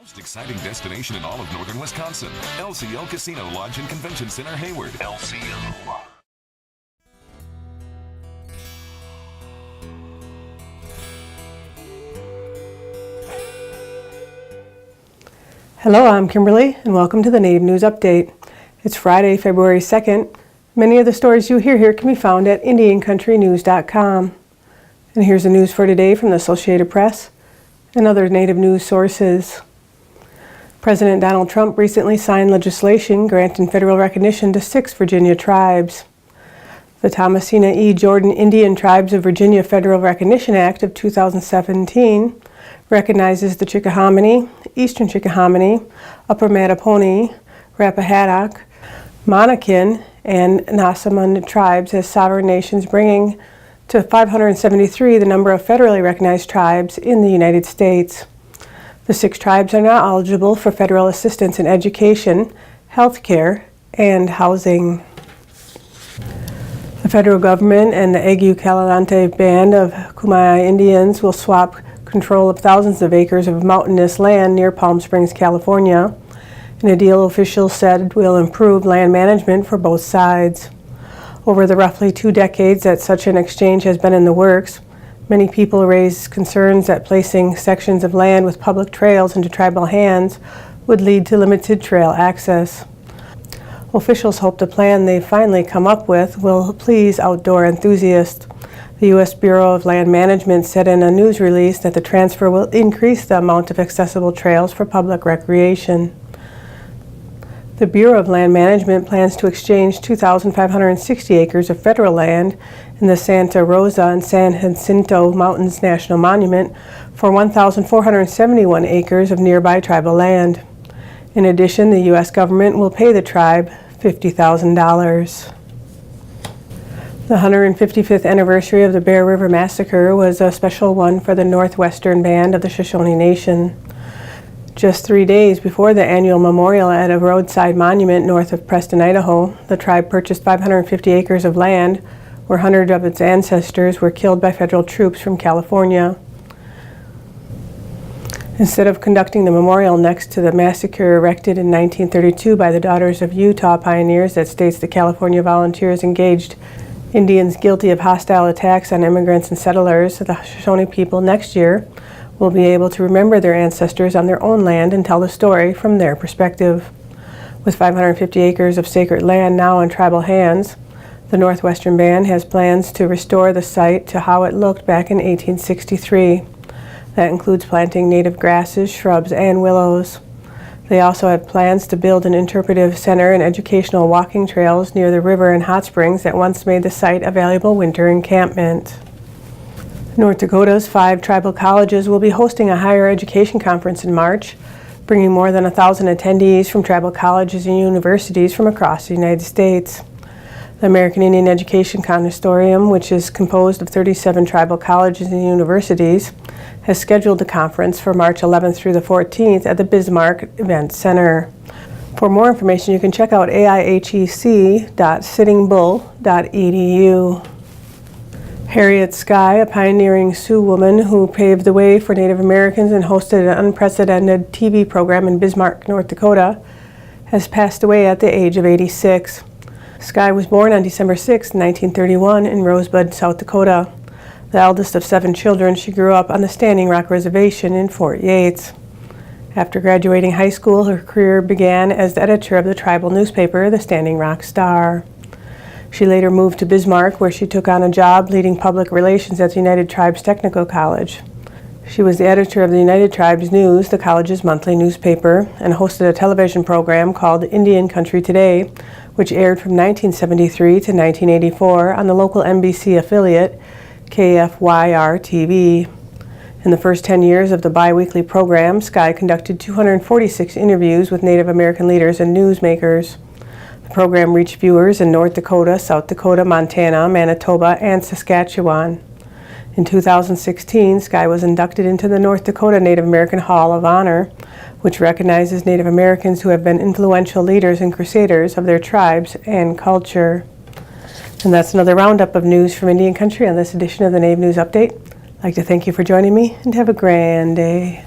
Most exciting destination in all of northern Wisconsin. LCO Casino Lodge and Convention Center, Hayward. LCO. Hello, I'm Kimberly, and welcome to the Native News Update. It's Friday, February 2nd. Many of the stories you hear here can be found at IndianCountryTV.com. And here's the news for today from the Associated Press and other Native news sources. President Donald Trump recently signed legislation granting federal recognition to 6 Virginia tribes. The Thomasina E. Jordan Indian Tribes of Virginia Federal Recognition Act of 2017 recognizes the Chickahominy, Eastern Chickahominy, Upper Mattapony, Rappahannock, Monacan, and Nasamund tribes as sovereign nations, bringing to 573 the number of federally recognized tribes in the United States. The 6 tribes are now eligible for federal assistance in education, health care, and housing. The federal government and the Agua Caliente band of Kumeyaay Indians will swap control of thousands of acres of mountainous land near Palm Springs, California. In a deal, officials said will improve land management for both sides. Over the roughly 2 decades that such an exchange has been in the works, many people raise concerns that placing sections of land with public trails into tribal hands would lead to limited trail access. Officials hope the plan they've finally come up with will please outdoor enthusiasts. The U.S. Bureau of Land Management said in a news release that the transfer will increase the amount of accessible trails for public recreation. The Bureau of Land Management plans to exchange 2,560 acres of federal land in the Santa Rosa and San Jacinto Mountains National Monument for 1,471 acres of nearby tribal land. In addition, the U.S. government will pay the tribe $50,000. The 155th anniversary of the Bear River Massacre was a special one for the Northwestern Band of the Shoshone Nation. Just 3 days before the annual memorial at a roadside monument north of Preston, Idaho, the tribe purchased 550 acres of land where hundreds of its ancestors were killed by federal troops from California. Instead of conducting the memorial next to the massacre erected in 1932 by the Daughters of Utah pioneers that states the California volunteers engaged Indians guilty of hostile attacks on immigrants and settlers, the Shoshone people next year will be able to remember their ancestors on their own land and tell the story from their perspective. With 550 acres of sacred land now in tribal hands, the Northwestern Band has plans to restore the site to how it looked back in 1863. That includes planting native grasses, shrubs, and willows. They also have plans to build an interpretive center and educational walking trails near the river and hot springs that once made the site a valuable winter encampment. North Dakota's 5 tribal colleges will be hosting a higher education conference in March, bringing more than 1,000 attendees from tribal colleges and universities from across the United States. The American Indian Education Consortium, which is composed of 37 tribal colleges and universities, has scheduled the conference for March 11th through the 14th at the Bismarck Event Center. For more information, you can check out aihec.sittingbull.edu. Harriett Skye, a pioneering Sioux woman who paved the way for Native Americans and hosted an unprecedented TV program in Bismarck, North Dakota, has passed away at the age of 86. Skye was born on December 6, 1931 in Rosebud, South Dakota. The eldest of 7 children, she grew up on the Standing Rock Reservation in Fort Yates. After graduating high school, her career began as the editor of the tribal newspaper, the Standing Rock Star. She later moved to Bismarck, where she took on a job leading public relations at the United Tribes Technical College. She was the editor of the United Tribes News, the college's monthly newspaper, and hosted a television program called Indian Country Today, which aired from 1973 to 1984 on the local NBC affiliate, KFYR-TV. In the first 10 years of the bi-weekly program, Skye conducted 246 interviews with Native American leaders and newsmakers. The program reached viewers in North Dakota, South Dakota, Montana, Manitoba, and Saskatchewan. In 2016, Skye was inducted into the North Dakota Native American Hall of Honor, which recognizes Native Americans who have been influential leaders and crusaders of their tribes and culture. And that's another roundup of news from Indian Country on this edition of the Native News Update. I'd like to thank you for joining me and have a grand day.